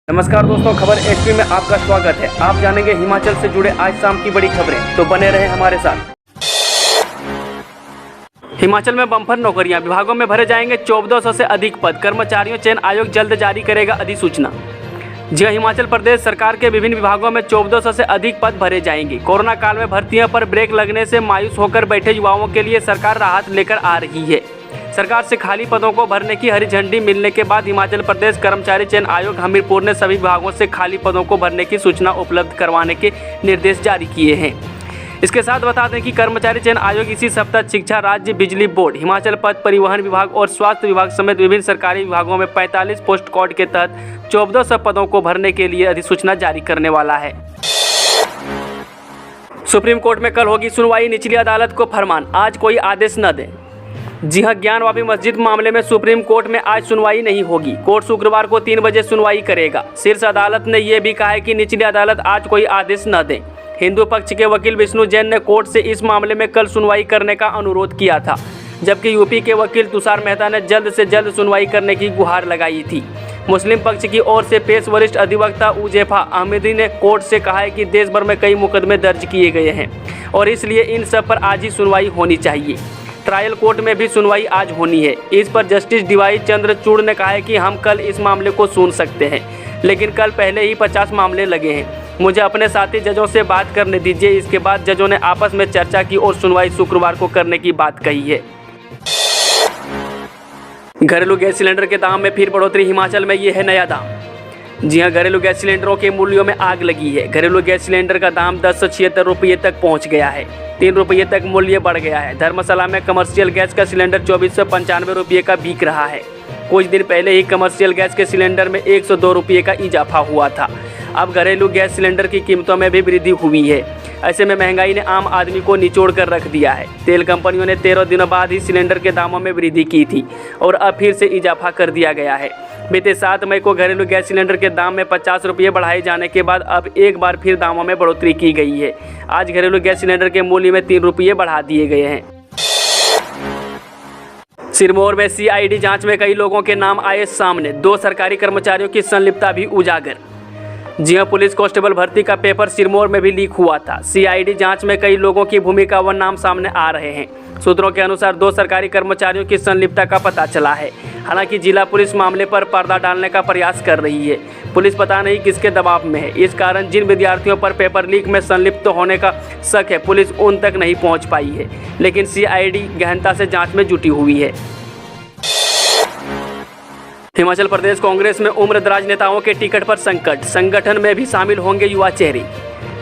नमस्कार दोस्तों, खबर एचपी में आपका स्वागत है। आप जानेंगे हिमाचल से जुड़े आज शाम की बड़ी खबरें, तो बने रहें हमारे साथ। हिमाचल में बम्पर नौकरियां, विभागों में भरे जाएंगे 1400 से अधिक पद। कर्मचारियों चयन आयोग जल्द जारी करेगा अधिसूचना। जी, हिमाचल प्रदेश सरकार के विभिन्न विभागों में 1400 से अधिक पद भरे जाएंगे। कोरोना काल में भर्तियों पर ब्रेक लगने से मायूस होकर बैठे युवाओं के लिए सरकार राहत लेकर आ रही है। सरकार से खाली पदों को भरने की हरी झंडी मिलने के बाद हिमाचल प्रदेश कर्मचारी चयन आयोग हमीरपुर ने सभी विभागों से खाली पदों को भरने की सूचना उपलब्ध करवाने के निर्देश जारी किए हैं। इसके साथ बता दें कि कर्मचारी चयन आयोग इसी सप्ताह शिक्षा, राज्य बिजली बोर्ड, हिमाचल पथ परिवहन विभाग और स्वास्थ्य विभाग समेत विभिन्न सरकारी विभागों में 45 पोस्ट कोड के तहत 1400 पदों को भरने के लिए अधिसूचना जारी करने वाला है। सुप्रीम कोर्ट में कल होगी सुनवाई, निचली अदालत को फरमान, आज कोई आदेश न दें। जी हां, ज्ञानवापी मस्जिद मामले में सुप्रीम कोर्ट में आज सुनवाई नहीं होगी। कोर्ट शुक्रवार को 3 बजे सुनवाई करेगा। शीर्ष अदालत ने यह भी कहा है कि निचली अदालत आज कोई आदेश न दे। हिंदू पक्ष के वकील विष्णु जैन ने कोर्ट से इस मामले में कल सुनवाई करने का अनुरोध किया था, जबकि यूपी के वकील तुषार मेहता ने जल्द से जल्द सुनवाई करने की गुहार लगाई थी। मुस्लिम पक्ष की ओर से पेश वरिष्ठ अधिवक्ता उजैफा अहमदी ने कोर्ट से कहा है कि देश भर में कई मुकदमे दर्ज किए गए हैं और इसलिए इन सब पर आज ही सुनवाई होनी चाहिए। ट्रायल कोर्ट में भी सुनवाई आज होनी है। इस पर जस्टिस डीवाई चंद्रचूड़ ने कहा है कि हम कल इस मामले को सुन सकते हैं, लेकिन कल पहले ही 50 मामले लगे हैं। मुझे अपने साथी जजों से बात करने दीजिए। इसके बाद जजों ने आपस में चर्चा की और सुनवाई शुक्रवार को करने की बात कही है। घरेलू गैस सिलेंडर के दाम में फिर बढ़ोतरी, हिमाचल में ये है नया दाम। जी हां, घरेलू गैस सिलेंडरों के मूल्यों में आग लगी है। घरेलू गैस सिलेंडर का दाम 10 से 76 रुपये तक पहुंच गया है। 3 रुपये तक मूल्य बढ़ गया है। धर्मशाला में कमर्शियल गैस का सिलेंडर 24 से 95 रुपये का बिक रहा है। कुछ दिन पहले ही कमर्शियल गैस के सिलेंडर में 102 रुपये का इजाफा हुआ था। अब घरेलू गैस सिलेंडर की कीमतों में भी वृद्धि हुई है। ऐसे में महंगाई ने आम आदमी को निचोड़ कर रख दिया है। तेल कंपनियों ने 13 दिनों बाद ही सिलेंडर के दामों में वृद्धि की थी और अब फिर से इजाफा कर दिया गया है। बीते 7 मई को घरेलू गैस सिलेंडर के दाम में 50 रुपये बढ़ाए जाने के बाद अब एक बार फिर दामों में बढ़ोतरी की गई है। आज घरेलू गैस सिलेंडर के मूल्य में 3 रुपये बढ़ा दिए गए हैं। सिरमौर में सीआईडी जांच में कई लोगों के नाम आए सामने। 2 सरकारी कर्मचारियों की संलिप्तता भी उजागर। जी हां, पुलिस कांस्टेबल भर्ती का पेपर सिरमौर में भी लीक हुआ था। सीआईडी जांच में कई लोगों की भूमिका व नाम सामने आ रहे हैं। सूत्रों के अनुसार 2 सरकारी कर्मचारियों की संलिप्तता का पता चला है। हालांकि जिला पुलिस मामले पर पर्दा डालने का प्रयास कर रही है। पुलिस पता नहीं किसके दबाव में है। इस कारण जिन विद्यार्थियों पर पेपर लीक में संलिप्त होने का शक है, पुलिस उन तक नहीं पहुंच पाई है, लेकिन सीआईडी गहनता से जांच में जुटी हुई है। हिमाचल प्रदेश कांग्रेस में उम्रदराज नेताओं के टिकट पर संकट, संगठन में भी शामिल होंगे युवा चेहरे।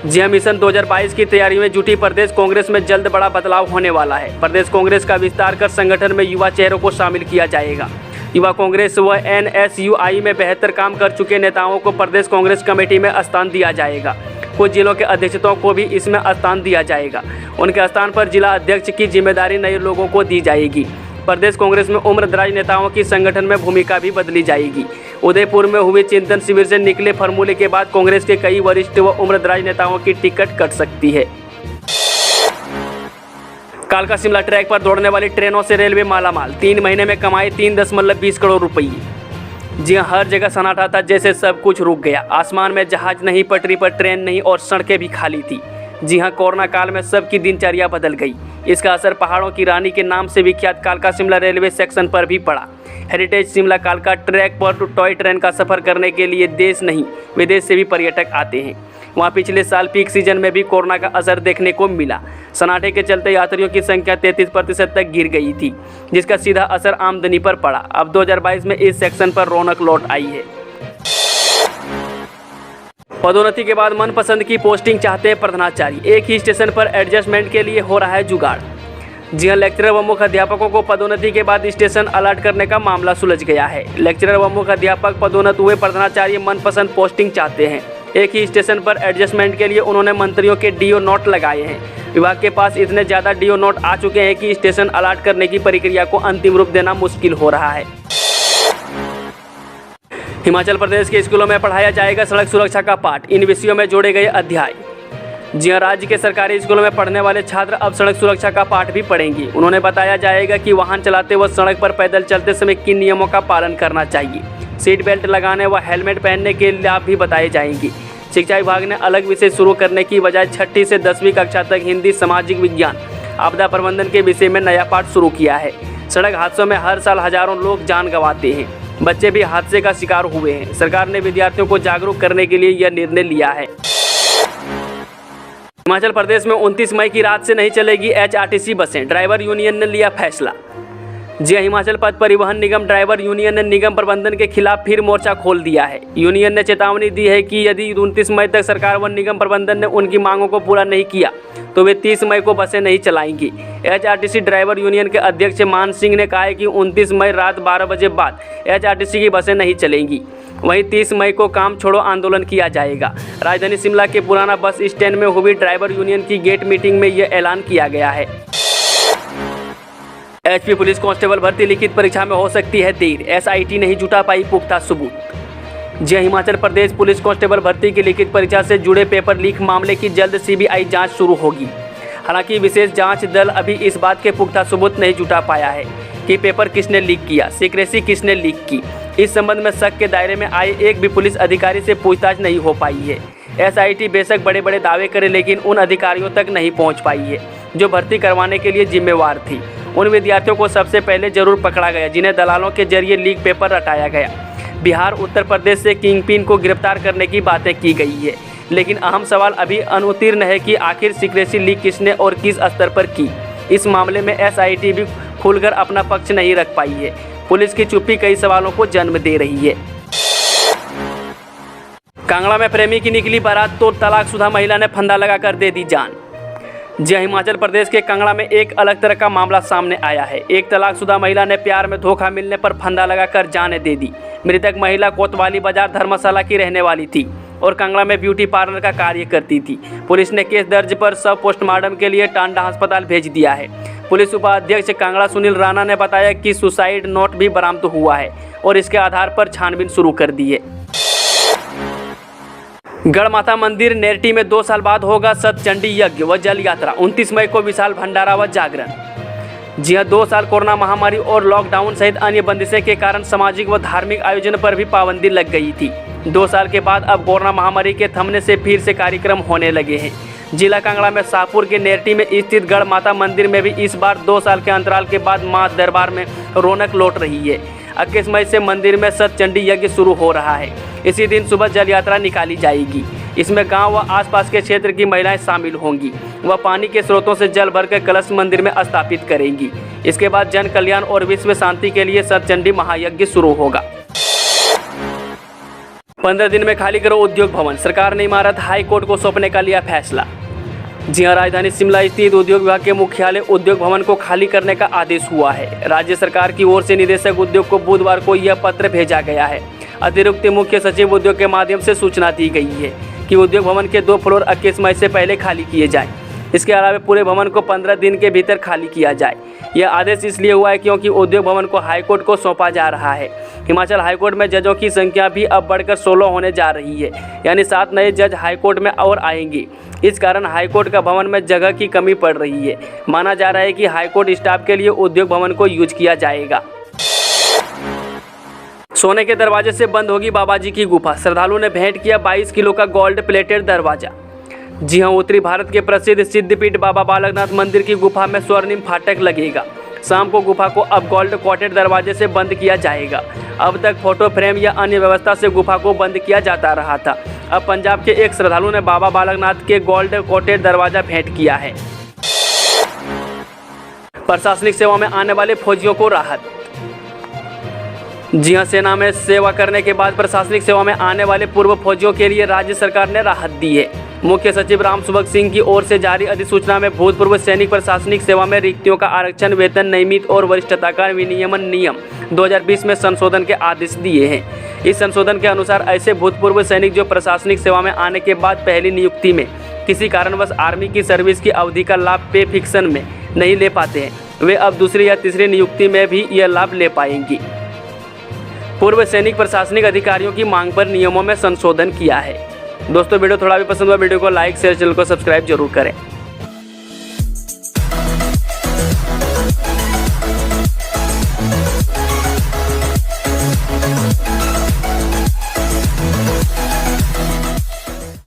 जी हां, मिशन 2022 की तैयारी में जुटी प्रदेश कांग्रेस में जल्द बड़ा बदलाव होने वाला है। प्रदेश कांग्रेस का विस्तार कर संगठन में युवा चेहरों को शामिल किया जाएगा। युवा कांग्रेस व एनएसयूआई में बेहतर काम कर चुके नेताओं को प्रदेश कांग्रेस कमेटी में स्थान दिया जाएगा। कुछ जिलों के अध्यक्षों को भी इसमें स्थान दिया जाएगा। उनके स्थान पर जिला अध्यक्ष की जिम्मेदारी नए लोगों को दी जाएगी। प्रदेश कांग्रेस में उम्रदराज नेताओं की संगठन में भूमिका भी बदली जाएगी। उदयपुर में हुए चिंतन शिविर से निकले फॉर्मूले के बाद कांग्रेस के कई वरिष्ठ व उम्रदराज नेताओं की टिकट कट सकती है। कालका शिमला ट्रैक पर दौड़ने वाली ट्रेनों से रेलवे मालामाल, 3 महीने में कमाए 3.20 करोड़ रुपये। जी हां, हर जगह सन्नाटा था, जैसे सब कुछ रुक गया। आसमान में जहाज नहीं, पटरी पर ट्रेन नहीं और सड़कें भी खाली थी। जी हां, कोरोना काल में सबकी दिनचर्या बदल गई। इसका असर पहाड़ों की रानी के नाम से विख्यात कालका शिमला रेलवे सेक्शन पर भी पड़ा। हेरिटेज शिमला कालका ट्रैक पर टॉय ट्रेन का सफर करने के लिए देश नहीं, विदेश से भी पर्यटक आते हैं। वहां पिछले साल पीक सीजन में भी कोरोना का असर देखने को मिला। सन्नाटे के चलते यात्रियों की संख्या 33% तक गिर गई थी, जिसका सीधा असर आमदनी पर पड़ा। अब 2022 में इस सेक्शन पर रौनक लौट आई है। पदोन्नति के बाद मनपसंद की पोस्टिंग चाहते हैं प्रधानाचार्य, एक ही स्टेशन पर एडजस्टमेंट के लिए हो रहा है जुगाड़। जी हां, लेक्चरर व मुख्य अध्यापकों को पदोन्नति के बाद स्टेशन अलॉट करने का मामला सुलझ गया है। लेक्चरर व मुख्य अध्यापक पदोन्नत हुए प्रधानाचार्य मनपसंद पोस्टिंग चाहते हैं। एक ही स्टेशन पर एडजस्टमेंट के लिए उन्होंने मंत्रियों के डीओ नोट लगाए हैं। विभाग के पास इतने ज़्यादा डीओ नोट आ चुके हैं कि स्टेशन अलॉट करने की प्रक्रिया को अंतिम रूप देना मुश्किल हो रहा है। हिमाचल प्रदेश के स्कूलों में पढ़ाया जाएगा सड़क सुरक्षा का पाठ, इन विषयों में जोड़े गए अध्याय। जी हां, राज्य के सरकारी स्कूलों में पढ़ने वाले छात्र अब सड़क सुरक्षा का पाठ भी पढ़ेंगे। उन्होंने बताया जाएगा कि वाहन चलाते वक्त सड़क पर पैदल चलते समय किन नियमों का पालन करना चाहिए। सीट बेल्ट लगाने व हेलमेट पहनने के लाभ भी बताए जाएंगे। शिक्षा विभाग ने अलग विषय शुरू करने की बजाय 6ठी से 10वीं कक्षा तक हिंदी, सामाजिक विज्ञान, आपदा प्रबंधन के विषय में नया पाठ शुरू किया है। सड़क हादसों में हर साल हजारों लोग जान गंवाते हैं, बच्चे भी हादसे का शिकार हुए हैं। सरकार ने विद्यार्थियों को जागरूक करने के लिए यह निर्णय लिया है। हिमाचल प्रदेश में 29 मई की रात से नहीं चलेगी HRTC बसें, ड्राइवर यूनियन ने लिया फैसला। जी हिमाचल पथ परिवहन निगम ड्राइवर यूनियन ने निगम प्रबंधन के खिलाफ फिर मोर्चा खोल दिया है। यूनियन ने चेतावनी दी है कि यदि 29 मई तक सरकार व निगम प्रबंधन ने उनकी मांगों को पूरा नहीं किया तो वे 30 मई को बसें नहीं चलाएंगी। HRTC ड्राइवर यूनियन के अध्यक्ष मान सिंह ने कहा है कि 29 मई रात 12 बजे बाद HRTC की बसें नहीं चलेंगी। वहीं 30 मई को काम छोड़ो आंदोलन किया जाएगा। राजधानी शिमला के पुराना बस स्टैंड में हुई ड्राइवर यूनियन की गेट मीटिंग में यह ऐलान किया गया है। HP पुलिस कांस्टेबल भर्ती लिखित परीक्षा में हो सकती है देर, SIT नहीं जुटा पाई पुख्ता सबूत। जी हिमाचल प्रदेश पुलिस कांस्टेबल भर्ती की लिखित परीक्षा से जुड़े पेपर लीक मामले की जल्द CBI जांच शुरू होगी। हालांकि विशेष जांच दल अभी इस बात के पुख्ता सबूत नहीं जुटा पाया है कि पेपर किसने लीक किया, सीक्रेसी किसने लीक की। इस संबंध में शक के दायरे में आए एक भी पुलिस अधिकारी से पूछताछ नहीं हो पाई है। SIT बेशक बड़े बड़े दावे करे, लेकिन उन अधिकारियों तक नहीं पहुँच पाई है जो भर्ती करवाने के लिए जिम्मेवार थी। उन विद्यार्थियों को सबसे पहले जरूर पकड़ा गया जिन्हें दलालों के जरिए लीक पेपर रटाया गया। बिहार, उत्तर प्रदेश से किंगपिन को गिरफ्तार करने की बातें की गई है, लेकिन अहम सवाल अभी अनुत्तीर्ण है कि आखिर सीक्रेसी लीक किसने और किस स्तर पर की। इस मामले में SIT भी खुलकर अपना पक्ष नहीं रख पाई है। पुलिस की चुप्पी कई सवालों को जन्म दे रही है। कांगड़ा में प्रेमी की निकली बारात तो तलाकशुदा महिला ने फंदा लगाकर दे दी जान। जी हिमाचल प्रदेश के कांगड़ा में एक अलग तरह का मामला सामने आया है। एक तलाकशुदा महिला ने प्यार में धोखा मिलने पर फंदा लगाकर जान दे दी। मृतक महिला कोतवाली बाजार धर्मशाला की रहने वाली थी और कांगड़ा में ब्यूटी पार्लर का कार्य करती थी। पुलिस ने केस दर्ज पर शव पोस्टमार्टम के लिए टांडा अस्पताल भेज दिया है। पुलिस उपाध्यक्ष कांगड़ा सुनील राणा ने बताया कि सुसाइड नोट भी बरामद हुआ है और इसके आधार पर छानबीन शुरू कर दी है। गढ़माता मंदिर नेरटी में 2 साल बाद होगा सतचंडी यज्ञ व जल यात्रा। 29 मई को विशाल भंडारा व जागरण। जी हां, 2 साल कोरोना महामारी और लॉकडाउन सहित अन्य बंदिशें के कारण सामाजिक व धार्मिक आयोजन पर भी पाबंदी लग गई थी। 2 साल के बाद अब कोरोना महामारी के थमने से फिर से कार्यक्रम होने लगे हैं। जिला कांगड़ा में शाहपुर के नेरटी में स्थित गढ़ माता मंदिर में भी इस बार 2 साल के अंतराल के बाद मां दरबार में रौनक लौट रही है। 21 मई से मंदिर में सतचंडी यज्ञ शुरू हो रहा है। इसी दिन सुबह जल यात्रा निकाली जाएगी। इसमें गांव व आसपास के क्षेत्र की महिलाएं शामिल होंगी। वह पानी के स्रोतों से जल भरकर कलश मंदिर में स्थापित करेंगी। इसके बाद जन कल्याण और विश्व शांति के लिए सतचंडी महायज्ञ शुरू होगा। 15 दिन में खाली करो उद्योग भवन, सरकार ने इमारत हाई कोर्ट को सौंपने का लिया फैसला। जी हां, राजधानी शिमला स्थित उद्योग विभाग के मुख्यालय उद्योग भवन को खाली करने का आदेश हुआ है। राज्य सरकार की ओर से निदेशक उद्योग को बुधवार को यह पत्र भेजा गया है। अतिरिक्त मुख्य सचिव उद्योग के माध्यम से सूचना दी गई है कि उद्योग भवन के 2 फ्लोर 21 मई से पहले खाली किए जाएं। इसके अलावा पूरे भवन को 15 दिन के भीतर खाली किया जाए। यह आदेश इसलिए हुआ है क्योंकि उद्योग भवन को हाईकोर्ट को सौंपा जा रहा है। हिमाचल हाईकोर्ट में जजों की संख्या भी अब बढ़कर 16 होने जा रही है, यानी 7 नए जज हाईकोर्ट में और आएंगे। इस कारण हाईकोर्ट का भवन में जगह की कमी पड़ रही है। माना जा रहा है कि हाईकोर्ट स्टाफ के लिए उद्योग भवन को यूज किया जाएगा। सोने के दरवाजे से बंद होगी बाबाजी की गुफा, श्रद्धालुओं ने भेंट किया 22 किलो का गोल्ड प्लेटेड दरवाजा। जी हां, उत्तरी भारत के प्रसिद्ध सिद्धपीठ बाबा बालकनाथ मंदिर की गुफा में स्वर्णिम फाटक लगेगा। शाम को गुफा को अब गोल्ड कोटेड दरवाजे से बंद किया जाएगा। अब तक फोटो फ्रेम या अन्य व्यवस्था से गुफा को बंद किया जाता रहा था। अब पंजाब के एक श्रद्धालु ने बाबा बालकनाथ के गोल्ड कोटेड दरवाजा भेंट किया है। प्रशासनिक सेवा में आने वाले फौजियों को राहत। जी हां, सेना में सेवा करने के बाद प्रशासनिक सेवा में आने वाले पूर्व फौजियों के लिए राज्य सरकार ने राहत दी है। मुख्य सचिव रामसुभग सिंह की ओर से जारी अधिसूचना में भूतपूर्व सैनिक प्रशासनिक सेवा में रिक्तियों का आरक्षण, वेतन, नियमित और वरिष्ठता का विनियमन नियम 2020 में संशोधन के आदेश दिए हैं। इस संशोधन के अनुसार ऐसे भूतपूर्व सैनिक जो प्रशासनिक सेवा में आने के बाद पहली नियुक्ति में किसी कारणवश आर्मी की सर्विस की अवधि का लाभ पे फिक्सन में नहीं ले पाते हैं, वे अब दूसरी या तीसरी नियुक्ति में भी यह लाभ ले पाएंगी। पूर्व सैनिक प्रशासनिक अधिकारियों की मांग पर नियमों में संशोधन किया है। दोस्तों, वीडियो थोड़ा भी पसंद हुआ वीडियो को लाइक शेयर, चैनल को सब्सक्राइब जरूर करें।